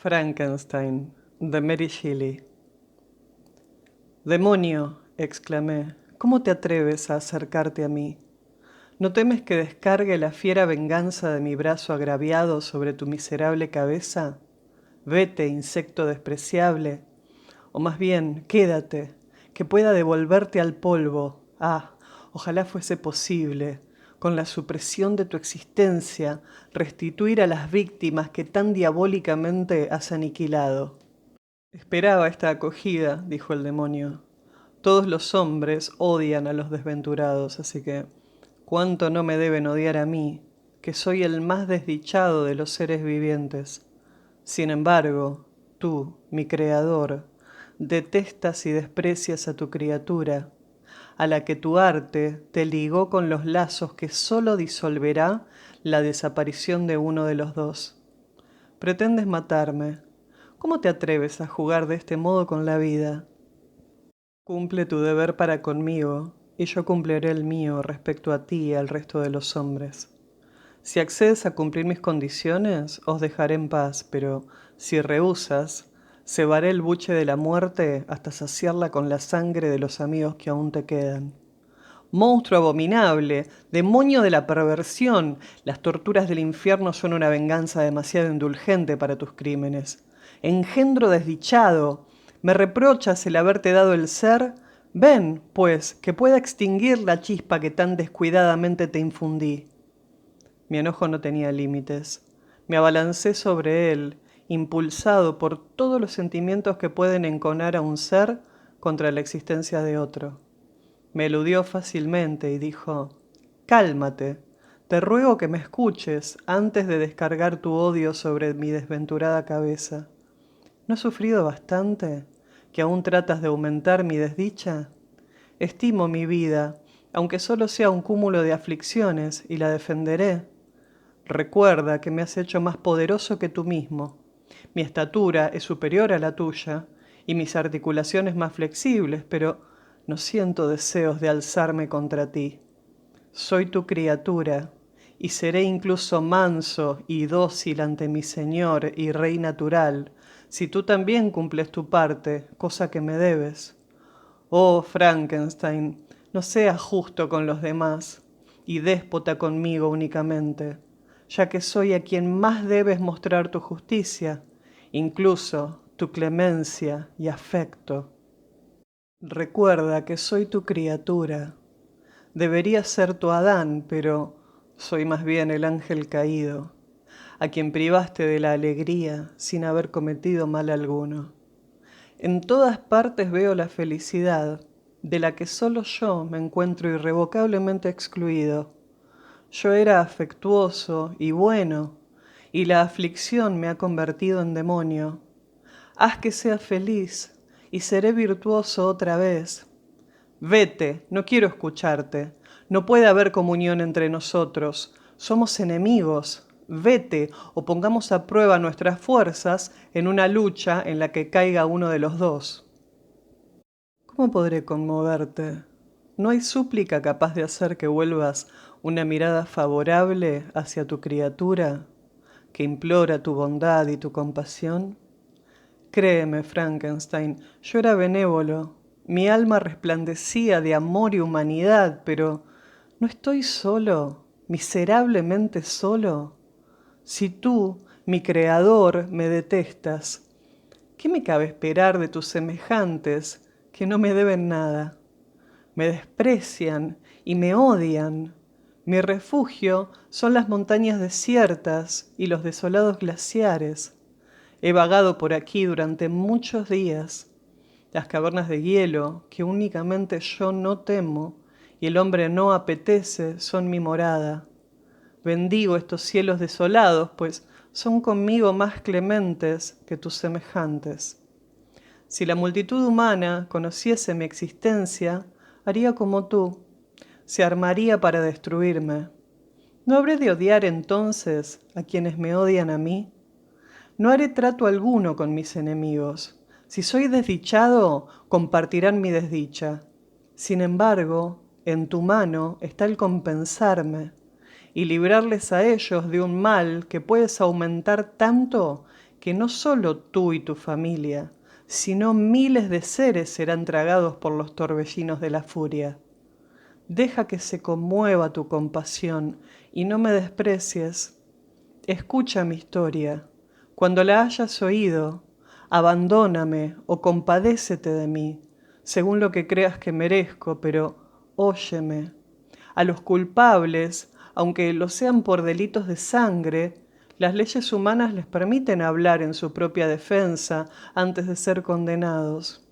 Frankenstein, de Mary Shelley. Demonio, exclamé, ¿cómo te atreves a acercarte a mí? ¿No temes que descargue la fiera venganza de mi brazo agraviado sobre tu miserable cabeza? Vete, insecto despreciable, o más bien, quédate, que pueda devolverte al polvo. Ah, ojalá fuese posible, con la supresión de tu existencia, restituir a las víctimas que tan diabólicamente has aniquilado. Esperaba esta acogida, dijo el demonio. Todos los hombres odian a los desventurados, así que ¿cuánto no me deben odiar a mí, que soy el más desdichado de los seres vivientes? Sin embargo, tú, mi creador, detestas y desprecias a tu criatura, a la que tu arte te ligó con los lazos que sólo disolverá la desaparición de uno de los dos. Pretendes matarme. ¿Cómo te atreves a jugar de este modo con la vida? Cumple tu deber para conmigo, y yo cumpliré el mío respecto a ti y al resto de los hombres. Si accedes a cumplir mis condiciones, os dejaré en paz, pero si rehusas, cebaré el buche de la muerte hasta saciarla con la sangre de los amigos que aún te quedan. Monstruo abominable, demonio de la perversión, las torturas del infierno son una venganza demasiado indulgente para tus crímenes. Engendro desdichado, ¿me reprochas el haberte dado el ser? Ven, pues, que pueda extinguir la chispa que tan descuidadamente te infundí. Mi enojo no tenía límites. Me abalancé sobre él, impulsado por todos los sentimientos que pueden enconar a un ser contra la existencia de otro. Me eludió fácilmente y dijo, «Cálmate, te ruego que me escuches antes de descargar tu odio sobre mi desventurada cabeza. ¿No he sufrido bastante, que aún tratas de aumentar mi desdicha? Estimo mi vida, aunque solo sea un cúmulo de aflicciones, y la defenderé. Recuerda que me has hecho más poderoso que tú mismo. Mi estatura es superior a la tuya y mis articulaciones más flexibles, pero no siento deseos de alzarme contra ti. Soy tu criatura y seré incluso manso y dócil ante mi Señor y Rey natural, si tú también cumples tu parte, cosa que me debes. Oh, Frankenstein, no seas justo con los demás y déspota conmigo únicamente, ya que soy a quien más debes mostrar tu justicia, incluso tu clemencia y afecto. Recuerda que soy tu criatura. Debería ser tu Adán, pero soy más bien el ángel caído, a quien privaste de la alegría sin haber cometido mal alguno. En todas partes veo la felicidad, de la que solo yo me encuentro irrevocablemente excluido. Yo era afectuoso y bueno, y la aflicción me ha convertido en demonio. Haz que sea feliz, y seré virtuoso otra vez. Vete, no quiero escucharte. No puede haber comunión entre nosotros. Somos enemigos. Vete, o pongamos a prueba nuestras fuerzas en una lucha en la que caiga uno de los dos. ¿Cómo podré conmoverte? ¿No hay súplica capaz de hacer que vuelvas una mirada favorable hacia tu criatura, que implora tu bondad y tu compasión? Créeme, Frankenstein, yo era benévolo. Mi alma resplandecía de amor y humanidad, pero ¿no estoy solo, miserablemente solo? Si tú, mi creador, me detestas, ¿qué me cabe esperar de tus semejantes que no me deben nada? Me desprecian y me odian. Mi refugio son las montañas desiertas y los desolados glaciares. He vagado por aquí durante muchos días. Las cavernas de hielo, que únicamente yo no temo y el hombre no apetece, son mi morada. Bendigo estos cielos desolados, pues son conmigo más clementes que tus semejantes. Si la multitud humana conociese mi existencia, haría como tú, se armaría para destruirme. ¿No habré de odiar entonces a quienes me odian a mí? No haré trato alguno con mis enemigos. Si soy desdichado, compartirán mi desdicha. Sin embargo, en tu mano está el compensarme y librarles a ellos de un mal que puedes aumentar tanto que no solo tú y tu familia, sino miles de seres serán tragados por los torbellinos de la furia. Deja que se conmueva tu compasión y no me desprecies. Escucha mi historia. Cuando la hayas oído, abandóname o compadécete de mí, según lo que creas que merezco, pero óyeme. A los culpables, aunque lo sean por delitos de sangre, las leyes humanas les permiten hablar en su propia defensa antes de ser condenados.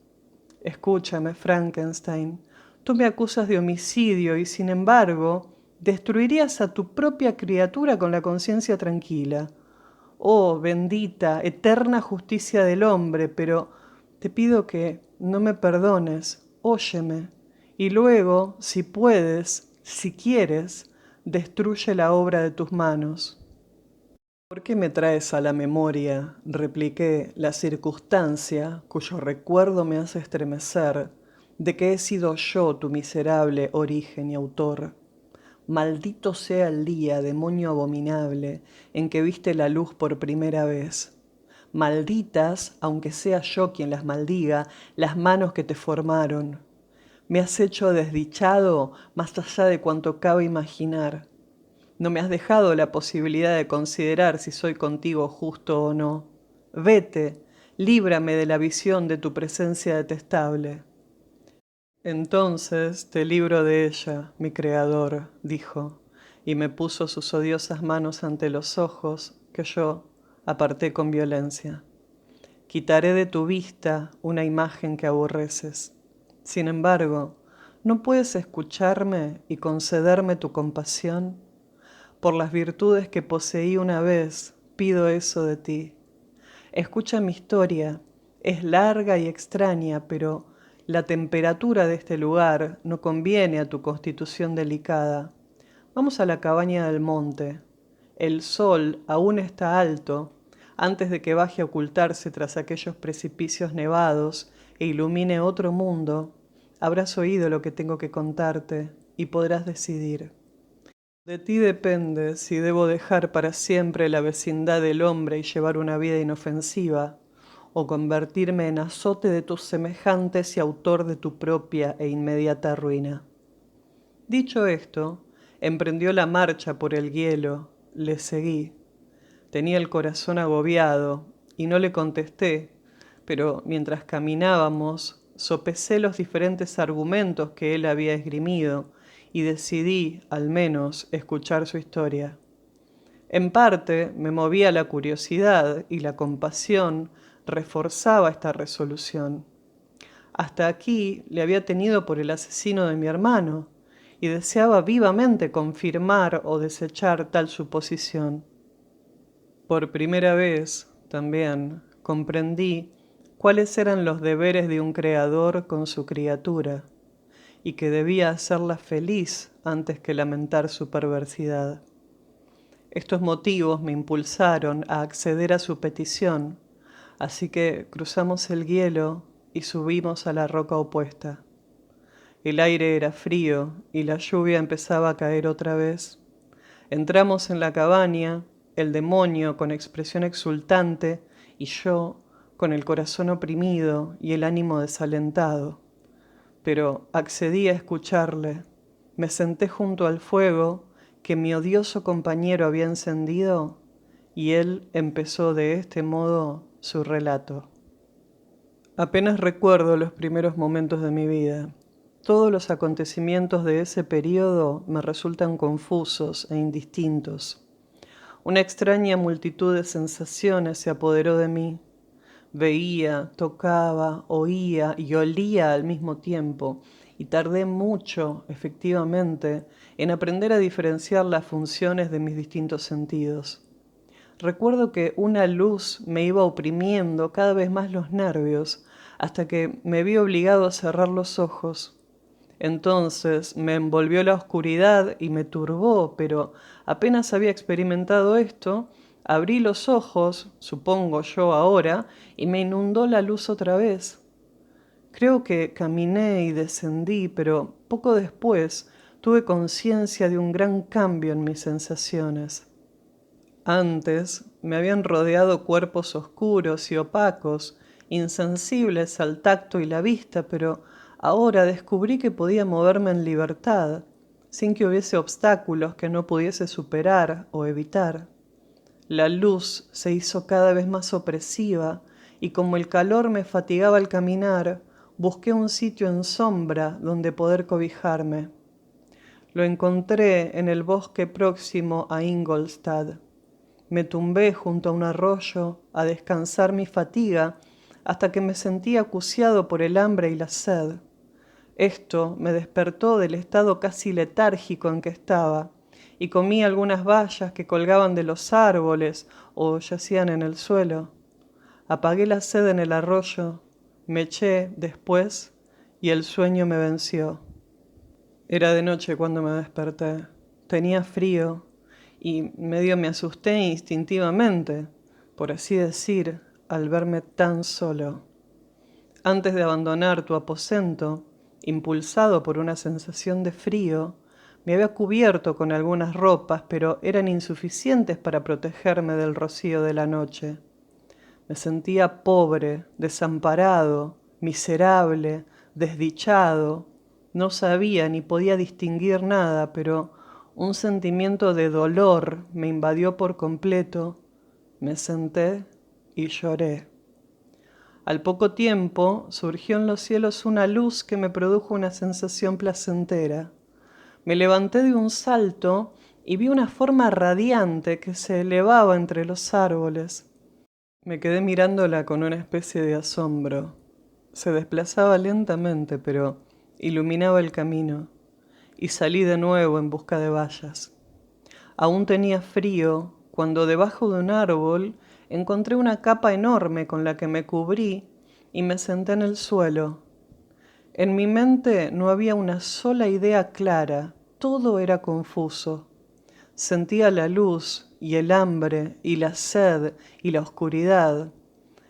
Escúchame, Frankenstein. Tú me acusas de homicidio y, sin embargo, destruirías a tu propia criatura con la conciencia tranquila. Oh, bendita, eterna justicia del hombre, pero te pido que no me perdones, óyeme, y luego, si puedes, si quieres, destruye la obra de tus manos. ¿Por qué me traes a la memoria, repliqué, la circunstancia cuyo recuerdo me hace estremecer, de que he sido yo tu miserable origen y autor? Maldito sea el día, demonio abominable, en que viste la luz por primera vez. Malditas, aunque sea yo quien las maldiga, las manos que te formaron. Me has hecho desdichado más allá de cuanto cabe imaginar. No me has dejado la posibilidad de considerar si soy contigo justo o no. Vete, líbrame de la visión de tu presencia detestable. Entonces te libro de ella, mi creador, dijo, y me puso sus odiosas manos ante los ojos, que yo aparté con violencia. Quitaré de tu vista una imagen que aborreces. Sin embargo, ¿no puedes escucharme y concederme tu compasión? Por las virtudes que poseí una vez, pido eso de ti. Escucha mi historia, es larga y extraña, pero la temperatura de este lugar no conviene a tu constitución delicada. Vamos a la cabaña del monte. El sol aún está alto, antes de que baje a ocultarse tras aquellos precipicios nevados e ilumine otro mundo. Habrás oído lo que tengo que contarte y podrás decidir. De ti depende si debo dejar para siempre la vecindad del hombre y llevar una vida inofensiva, o convertirme en azote de tus semejantes y autor de tu propia e inmediata ruina. Dicho esto, emprendió la marcha por el hielo, le seguí. Tenía el corazón agobiado y no le contesté, pero mientras caminábamos, sopesé los diferentes argumentos que él había esgrimido y decidí, al menos, escuchar su historia. En parte me movía la curiosidad y la compasión reforzaba esta resolución. Hasta aquí le había tenido por el asesino de mi hermano y deseaba vivamente confirmar o desechar tal suposición. Por primera vez, también, comprendí cuáles eran los deberes de un creador con su criatura y que debía hacerla feliz antes que lamentar su perversidad. Estos motivos me impulsaron a acceder a su petición, así que cruzamos el hielo y subimos a la roca opuesta. El aire era frío y la lluvia empezaba a caer otra vez. Entramos en la cabaña, el demonio con expresión exultante y yo con el corazón oprimido y el ánimo desalentado. Pero accedí a escucharle. Me senté junto al fuego que mi odioso compañero había encendido y él empezó de este modo su relato. Apenas recuerdo los primeros momentos de mi vida. Todos los acontecimientos de ese periodo me resultan confusos e indistintos. Una extraña multitud de sensaciones se apoderó de mí. Veía, tocaba, oía y olía al mismo tiempo, y tardé mucho, efectivamente, en aprender a diferenciar las funciones de mis distintos sentidos. Recuerdo que una luz me iba oprimiendo cada vez más los nervios, hasta que me vi obligado a cerrar los ojos. Entonces me envolvió la oscuridad y me turbó, pero apenas había experimentado esto, abrí los ojos, supongo yo ahora, y me inundó la luz otra vez. Creo que caminé y descendí, pero poco después tuve conciencia de un gran cambio en mis sensaciones. Antes me habían rodeado cuerpos oscuros y opacos, insensibles al tacto y la vista, pero ahora descubrí que podía moverme en libertad, sin que hubiese obstáculos que no pudiese superar o evitar. La luz se hizo cada vez más opresiva y como el calor me fatigaba al caminar, busqué un sitio en sombra donde poder cobijarme. Lo encontré en el bosque próximo a Ingolstadt. Me tumbé junto a un arroyo a descansar mi fatiga hasta que me sentí acuciado por el hambre y la sed. Esto me despertó del estado casi letárgico en que estaba y comí algunas bayas que colgaban de los árboles o yacían en el suelo. Apagué la sed en el arroyo, me eché después y el sueño me venció. Era de noche cuando me desperté. Tenía frío y medio me asusté instintivamente, por así decir, al verme tan solo. Antes de abandonar tu aposento, impulsado por una sensación de frío, me había cubierto con algunas ropas, pero eran insuficientes para protegerme del rocío de la noche. Me sentía pobre, desamparado, miserable, desdichado. No sabía ni podía distinguir nada, pero un sentimiento de dolor me invadió por completo. Me senté y lloré. Al poco tiempo surgió en los cielos una luz que me produjo una sensación placentera. Me levanté de un salto y vi una forma radiante que se elevaba entre los árboles. Me quedé mirándola con una especie de asombro. Se desplazaba lentamente, pero iluminaba el camino, y salí de nuevo en busca de bayas. Aún tenía frío cuando debajo de un árbol encontré una capa enorme con la que me cubrí y me senté en el suelo. En mi mente no había una sola idea clara, todo era confuso. Sentía la luz y el hambre y la sed y la oscuridad.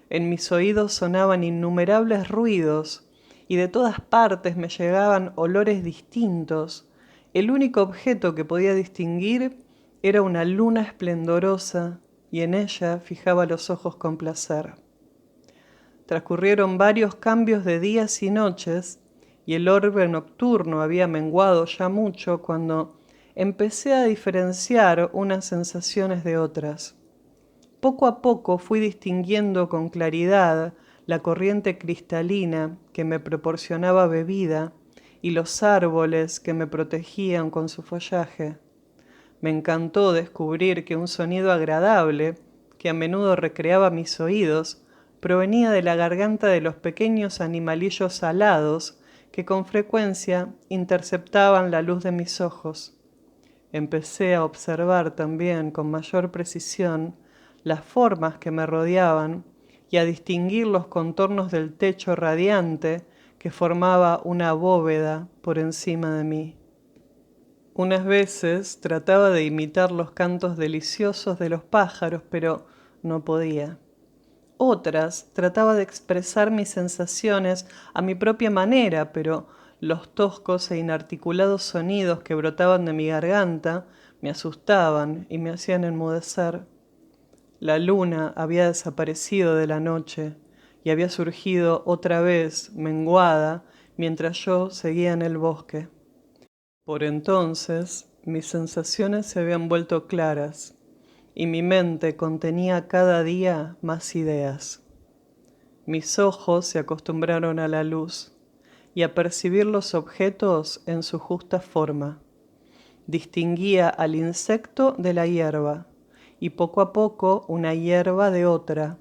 En mis oídos sonaban innumerables ruidos y de todas partes me llegaban olores distintos. El único objeto que podía distinguir era una luna esplendorosa y en ella fijaba los ojos con placer. Transcurrieron varios cambios de días y noches y el orbe nocturno había menguado ya mucho cuando empecé a diferenciar unas sensaciones de otras. Poco a poco fui distinguiendo con claridad la corriente cristalina que me proporcionaba bebida y los árboles que me protegían con su follaje. Me encantó descubrir que un sonido agradable, que a menudo recreaba mis oídos, provenía de la garganta de los pequeños animalillos alados que con frecuencia interceptaban la luz de mis ojos. Empecé a observar también con mayor precisión las formas que me rodeaban y a distinguir los contornos del techo radiante que formaba una bóveda por encima de mí. Unas veces trataba de imitar los cantos deliciosos de los pájaros, pero no podía. Otras trataba de expresar mis sensaciones a mi propia manera, pero los toscos e inarticulados sonidos que brotaban de mi garganta me asustaban y me hacían enmudecer. La luna había desaparecido de la noche y había surgido otra vez menguada mientras yo seguía en el bosque. Por entonces mis sensaciones se habían vuelto claras y mi mente contenía cada día más ideas. Mis ojos se acostumbraron a la luz y a percibir los objetos en su justa forma. Distinguía al insecto de la hierba y poco a poco una hierba de otra.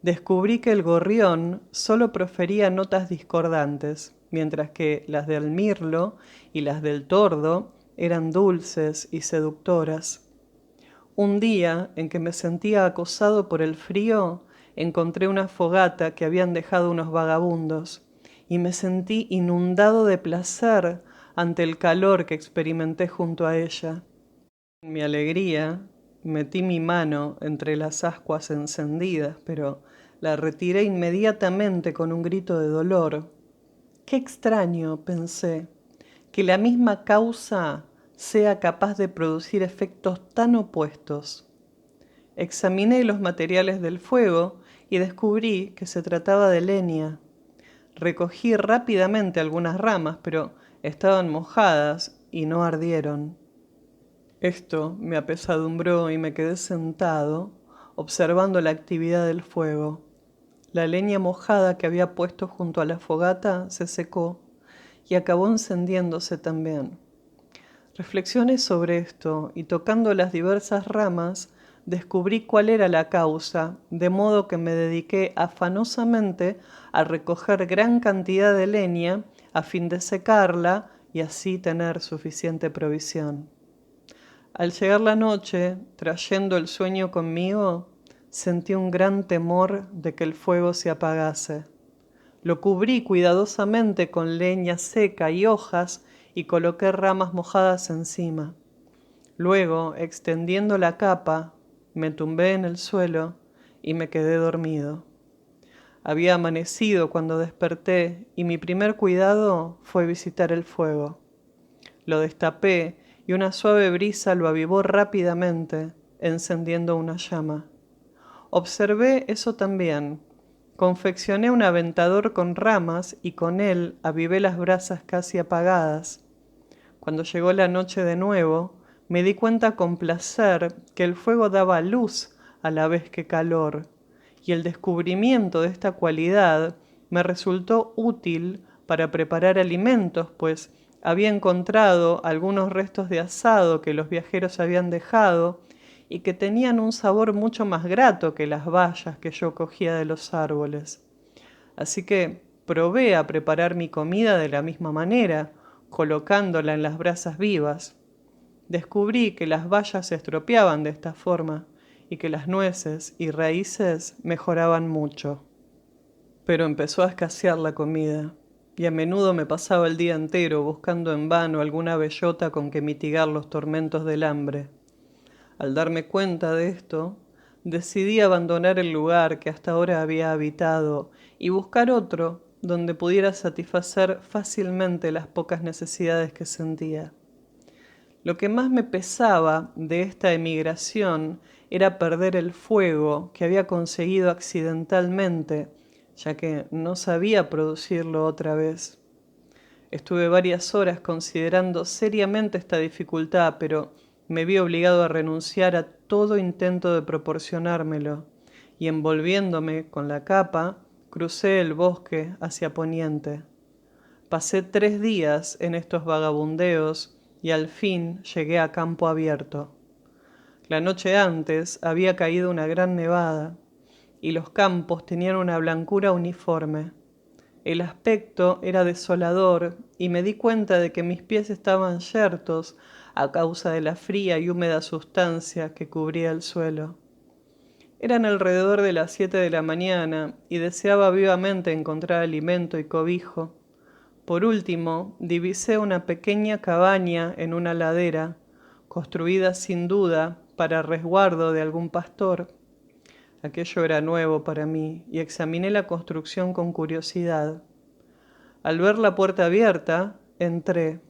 Descubrí que el gorrión solo profería notas discordantes, mientras que las del mirlo y las del tordo eran dulces y seductoras. Un día en que me sentía acosado por el frío, encontré una fogata que habían dejado unos vagabundos y me sentí inundado de placer ante el calor que experimenté junto a ella. En mi alegría, metí mi mano entre las ascuas encendidas, pero la retiré inmediatamente con un grito de dolor. Qué extraño, pensé, que la misma causa sea capaz de producir efectos tan opuestos. Examiné los materiales del fuego y descubrí que se trataba de leña. Recogí rápidamente algunas ramas, pero estaban mojadas y no ardieron. Esto me apesadumbró y me quedé sentado, observando la actividad del fuego. La leña mojada que había puesto junto a la fogata se secó y acabó encendiéndose también. Reflexioné sobre esto y tocando las diversas ramas descubrí cuál era la causa, de modo que me dediqué afanosamente a recoger gran cantidad de leña a fin de secarla y así tener suficiente provisión. Al llegar la noche, trayendo el sueño conmigo, sentí un gran temor de que el fuego se apagase. Lo cubrí cuidadosamente con leña seca y hojas y coloqué ramas mojadas encima. Luego, extendiendo la capa, me tumbé en el suelo y me quedé dormido. Había amanecido cuando desperté y mi primer cuidado fue visitar el fuego. Lo destapé y una suave brisa lo avivó rápidamente, encendiendo una llama. Observé eso también. Confeccioné un aventador con ramas y con él avivé las brasas casi apagadas. Cuando llegó la noche de nuevo, me di cuenta con placer que el fuego daba luz a la vez que calor, y el descubrimiento de esta cualidad me resultó útil para preparar alimentos, pues había encontrado algunos restos de asado que los viajeros habían dejado y que tenían un sabor mucho más grato que las bayas que yo cogía de los árboles. Así que probé a preparar mi comida de la misma manera, colocándola en las brasas vivas. Descubrí que las bayas se estropeaban de esta forma y que las nueces y raíces mejoraban mucho. Pero empezó a escasear la comida, y a menudo me pasaba el día entero buscando en vano alguna bellota con que mitigar los tormentos del hambre. Al darme cuenta de esto, decidí abandonar el lugar que hasta ahora había habitado y buscar otro donde pudiera satisfacer fácilmente las pocas necesidades que sentía. Lo que más me pesaba de esta emigración era perder el fuego que había conseguido accidentalmente, ya que no sabía producirlo otra vez. Estuve varias horas considerando seriamente esta dificultad, pero me vi obligado a renunciar a todo intento de proporcionármelo, y envolviéndome con la capa, crucé el bosque hacia poniente. Pasé 3 días en estos vagabundeos y al fin llegué a campo abierto. La noche antes había caído una gran nevada y los campos tenían una blancura uniforme. El aspecto era desolador y me di cuenta de que mis pies estaban yertos a causa de la fría y húmeda sustancia que cubría el suelo. Eran alrededor de las 7 de la mañana y deseaba vivamente encontrar alimento y cobijo. Por último, divisé una pequeña cabaña en una ladera, construida sin duda para resguardo de algún pastor. Aquello era nuevo para mí y examiné la construcción con curiosidad. Al ver la puerta abierta, entré.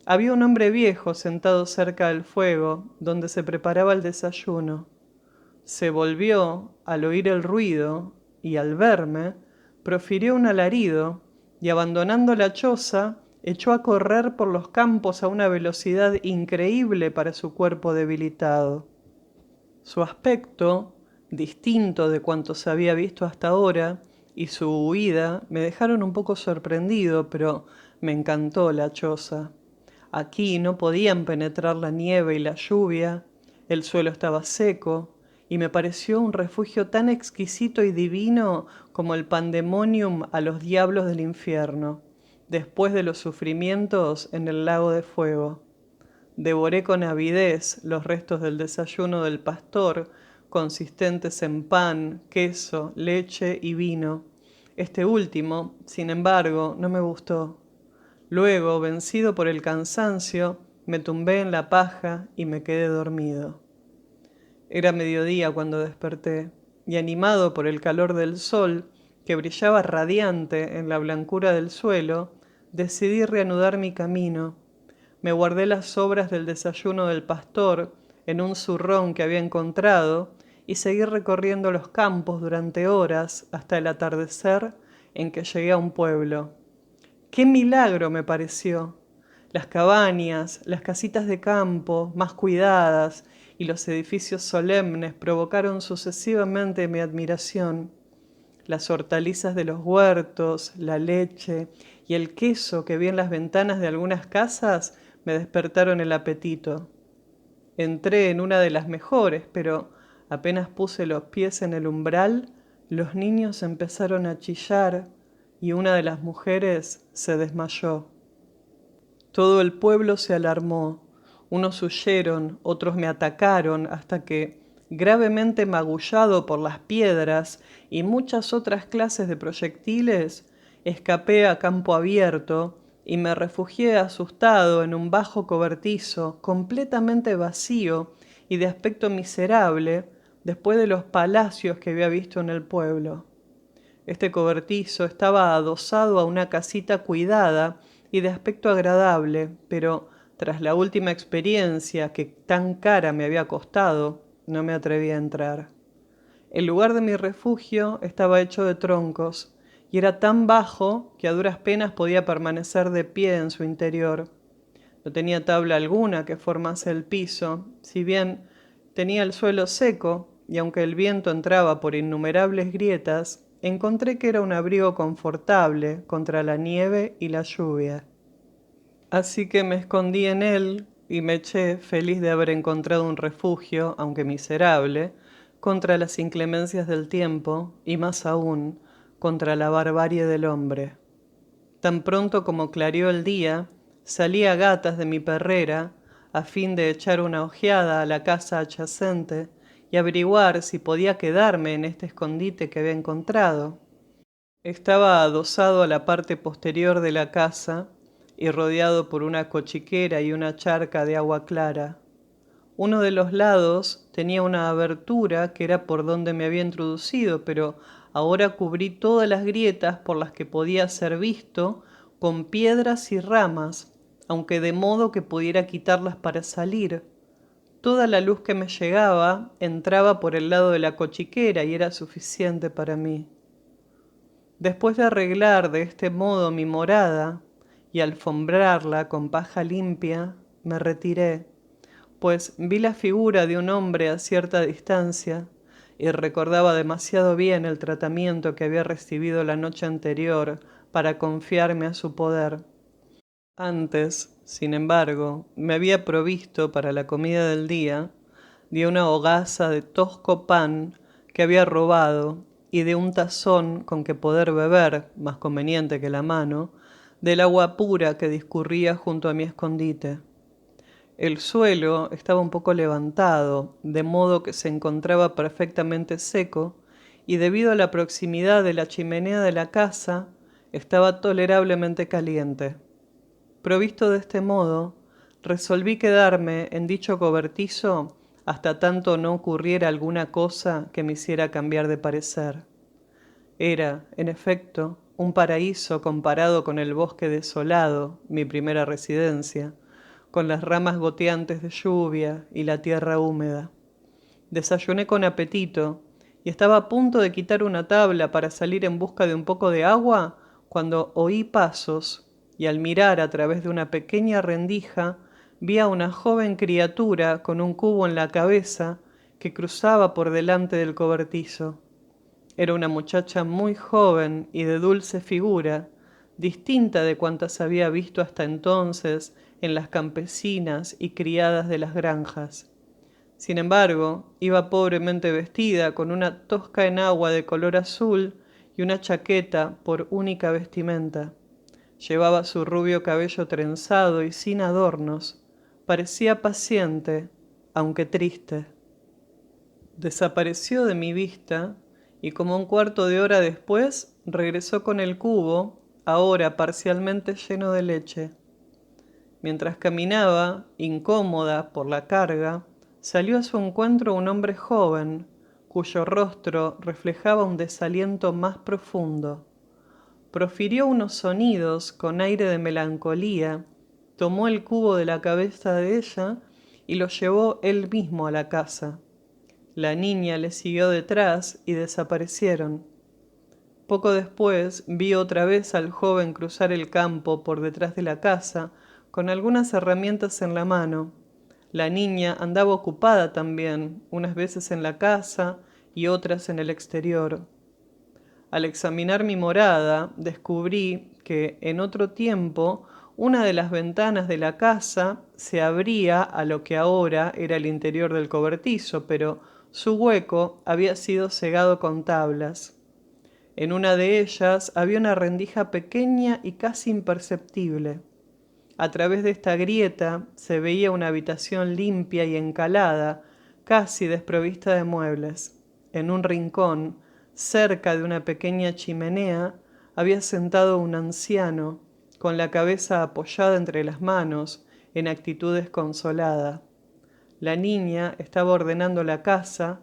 Había un hombre viejo sentado cerca del fuego, donde se preparaba el desayuno. Se volvió al oír el ruido y al verme, profirió un alarido y abandonando la choza, echó a correr por los campos a una velocidad increíble para su cuerpo debilitado. Su aspecto, distinto de cuanto se había visto hasta ahora, y su huida me dejaron un poco sorprendido, pero me encantó la choza. Aquí no podían penetrar la nieve y la lluvia, el suelo estaba seco, y me pareció un refugio tan exquisito y divino como el pandemonium a los diablos del infierno, después de los sufrimientos en el lago de fuego. Devoré con avidez los restos del desayuno del pastor, consistentes en pan, queso, leche y vino. Este último, sin embargo, no me gustó. Luego, vencido por el cansancio, me tumbé en la paja y me quedé dormido. Era mediodía cuando desperté, y animado por el calor del sol, que brillaba radiante en la blancura del suelo, decidí reanudar mi camino. Me guardé las sobras del desayuno del pastor en un zurrón que había encontrado y seguí recorriendo los campos durante horas hasta el atardecer en que llegué a un pueblo. ¡Qué milagro me pareció! Las cabañas, las casitas de campo, más cuidadas, y los edificios solemnes provocaron sucesivamente mi admiración. Las hortalizas de los huertos, la leche y el queso que vi en las ventanas de algunas casas me despertaron el apetito. Entré en una de las mejores, pero apenas puse los pies en el umbral, los niños empezaron a chillar y una de las mujeres se desmayó. Todo el pueblo se alarmó. Unos huyeron, otros me atacaron, hasta que, gravemente magullado por las piedras y muchas otras clases de proyectiles, escapé a campo abierto y me refugié asustado en un bajo cobertizo, completamente vacío y de aspecto miserable, después de los palacios que había visto en el pueblo. Este cobertizo estaba adosado a una casita cuidada y de aspecto agradable, pero tras la última experiencia que tan cara me había costado, no me atreví a entrar. El lugar de mi refugio estaba hecho de troncos y era tan bajo que a duras penas podía permanecer de pie en su interior. No tenía tabla alguna que formase el piso, si bien tenía el suelo seco, y aunque el viento entraba por innumerables grietas, encontré que era un abrigo confortable contra la nieve y la lluvia. Así que me escondí en él y me eché, feliz de haber encontrado un refugio, aunque miserable, contra las inclemencias del tiempo y más aún contra la barbarie del hombre. Tan pronto como clareó el día, salí a gatas de mi perrera a fin de echar una ojeada a la casa adyacente y averiguar si podía quedarme en este escondite que había encontrado. Estaba adosado a la parte posterior de la casa y rodeado por una cochiquera y una charca de agua clara. Uno de los lados tenía una abertura que era por donde me había introducido, pero ahora cubrí todas las grietas por las que podía ser visto con piedras y ramas, aunque de modo que pudiera quitarlas para salir. Toda la luz que me llegaba entraba por el lado de la cochiquera y era suficiente para mí. Después de arreglar de este modo mi morada y alfombrarla con paja limpia, me retiré, pues vi la figura de un hombre a cierta distancia y recordaba demasiado bien el tratamiento que había recibido la noche anterior para confiarme a su poder. Antes, sin embargo, me había provisto para la comida del día de una hogaza de tosco pan que había robado y de un tazón con que poder beber, más conveniente que la mano, del agua pura que discurría junto a mi escondite. El suelo estaba un poco levantado, de modo que se encontraba perfectamente seco, y debido a la proximidad de la chimenea de la casa, estaba tolerablemente caliente. Provisto de este modo, resolví quedarme en dicho cobertizo hasta tanto no ocurriera alguna cosa que me hiciera cambiar de parecer. Era, en efecto, un paraíso comparado con el bosque desolado, mi primera residencia, con las ramas goteantes de lluvia y la tierra húmeda. Desayuné con apetito y estaba a punto de quitar una tabla para salir en busca de un poco de agua cuando oí pasos y al mirar a través de una pequeña rendija vi a una joven criatura con un cubo en la cabeza que cruzaba por delante del cobertizo. Era una muchacha muy joven y de dulce figura, distinta de cuantas había visto hasta entonces en las campesinas y criadas de las granjas. Sin embargo, iba pobremente vestida con una tosca enagua de color azul y una chaqueta por única vestimenta. Llevaba su rubio cabello trenzado y sin adornos. Parecía paciente, aunque triste. Desapareció de mi vista y como un cuarto de hora después regresó con el cubo, ahora parcialmente lleno de leche. Mientras caminaba, incómoda por la carga, salió a su encuentro un hombre joven, cuyo rostro reflejaba un desaliento más profundo. Profirió unos sonidos con aire de melancolía, tomó el cubo de la cabeza de ella y lo llevó él mismo a la casa. La niña le siguió detrás y desaparecieron. Poco después vi otra vez al joven cruzar el campo por detrás de la casa, con algunas herramientas en la mano. La niña andaba ocupada también, unas veces en la casa y otras en el exterior. Al examinar mi morada, descubrí que en otro tiempo una de las ventanas de la casa se abría a lo que ahora era el interior del cobertizo, pero su hueco había sido cegado con tablas. En una de ellas había una rendija pequeña y casi imperceptible. A través de esta grieta se veía una habitación limpia y encalada, casi desprovista de muebles. En un rincón, cerca de una pequeña chimenea, había sentado un anciano, con la cabeza apoyada entre las manos, en actitud desconsolada. La niña estaba ordenando la casa,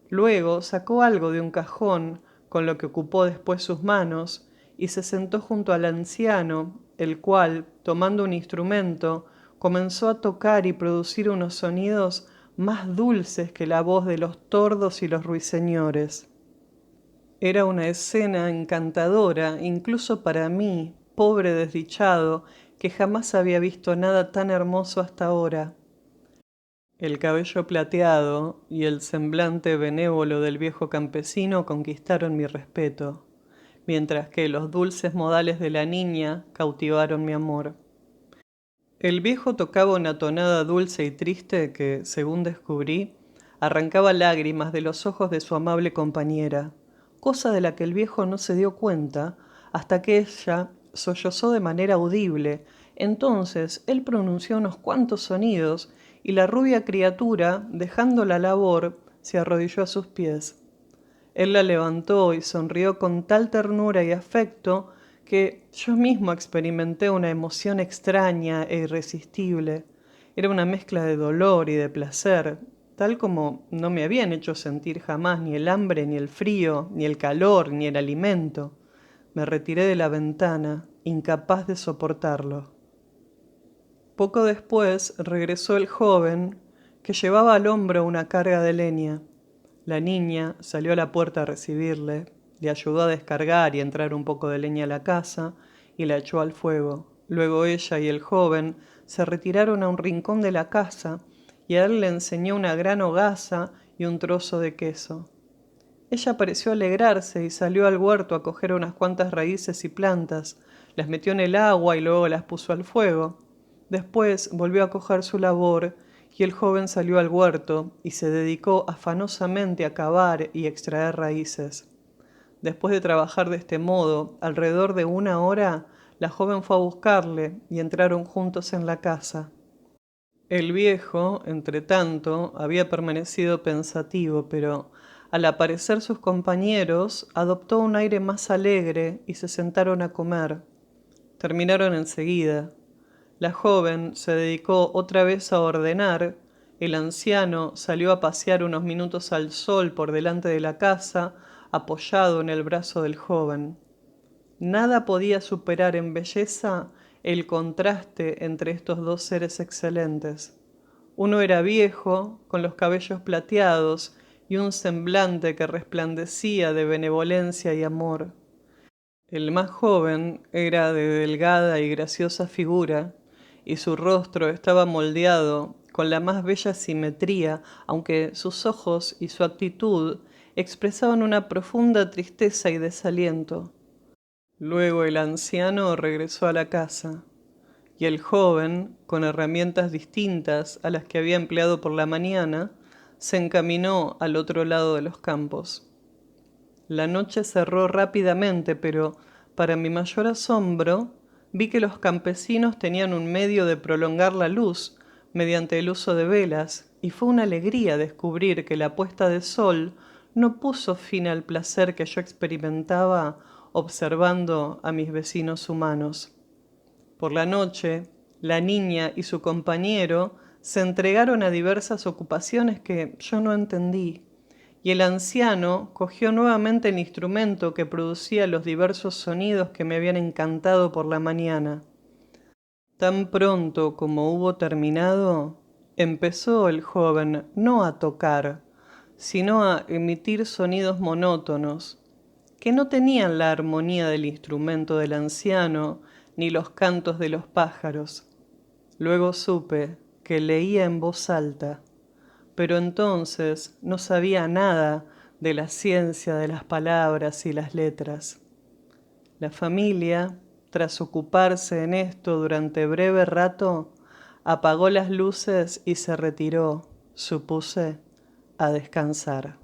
luego sacó algo de un cajón, con lo que ocupó después sus manos, y se sentó junto al anciano, el cual, tomando un instrumento, comenzó a tocar y producir unos sonidos más dulces que la voz de los tordos y los ruiseñores. Era una escena encantadora, incluso para mí, pobre desdichado, que jamás había visto nada tan hermoso hasta ahora. El cabello plateado y el semblante benévolo del viejo campesino conquistaron mi respeto, mientras que los dulces modales de la niña cautivaron mi amor. El viejo tocaba una tonada dulce y triste que, según descubrí, arrancaba lágrimas de los ojos de su amable compañera, cosa de la que el viejo no se dio cuenta hasta que ella sollozó de manera audible. Entonces él pronunció unos cuantos sonidos y la rubia criatura, dejando la labor, se arrodilló a sus pies. Él la levantó y sonrió con tal ternura y afecto que yo mismo experimenté una emoción extraña e irresistible. Era una mezcla de dolor y de placer, tal como no me habían hecho sentir jamás ni el hambre, ni el frío, ni el calor, ni el alimento. Me retiré de la ventana, incapaz de soportarlo. Poco después regresó el joven, que llevaba al hombro una carga de leña. La niña salió a la puerta a recibirle, le ayudó a descargar y entrar un poco de leña a la casa y la echó al fuego. Luego ella y el joven se retiraron a un rincón de la casa y a él le enseñó una gran hogaza y un trozo de queso. Ella pareció alegrarse y salió al huerto a coger unas cuantas raíces y plantas, las metió en el agua y luego las puso al fuego. Después volvió a coger su labor y el joven salió al huerto y se dedicó afanosamente a cavar y extraer raíces. Después de trabajar de este modo, alrededor de 1 hora, la joven fue a buscarle y entraron juntos en la casa. El viejo, entretanto, había permanecido pensativo, pero al aparecer sus compañeros, adoptó un aire más alegre y se sentaron a comer. Terminaron enseguida. La joven se dedicó otra vez a ordenar, el anciano salió a pasear unos minutos al sol por delante de la casa, apoyado en el brazo del joven. Nada podía superar en belleza el contraste entre estos dos seres excelentes. Uno era viejo, con los cabellos plateados y un semblante que resplandecía de benevolencia y amor. El más joven era de delgada y graciosa figura, y su rostro estaba moldeado con la más bella simetría, aunque sus ojos y su actitud expresaban una profunda tristeza y desaliento. Luego el anciano regresó a la casa, y el joven, con herramientas distintas a las que había empleado por la mañana, se encaminó al otro lado de los campos. La noche cerró rápidamente, pero, para mi mayor asombro, vi que los campesinos tenían un medio de prolongar la luz mediante el uso de velas, y fue una alegría descubrir que la puesta de sol no puso fin al placer que yo experimentaba observando a mis vecinos humanos. Por la noche, la niña y su compañero se entregaron a diversas ocupaciones que yo no entendí, y el anciano cogió nuevamente el instrumento que producía los diversos sonidos que me habían encantado por la mañana. Tan pronto como hubo terminado, empezó el joven no a tocar, sino a emitir sonidos monótonos, que no tenían la armonía del instrumento del anciano ni los cantos de los pájaros. Luego supe que leía en voz alta, pero entonces no sabía nada de la ciencia de las palabras y las letras. La familia, tras ocuparse en esto durante breve rato, apagó las luces y se retiró, supuse, a descansar.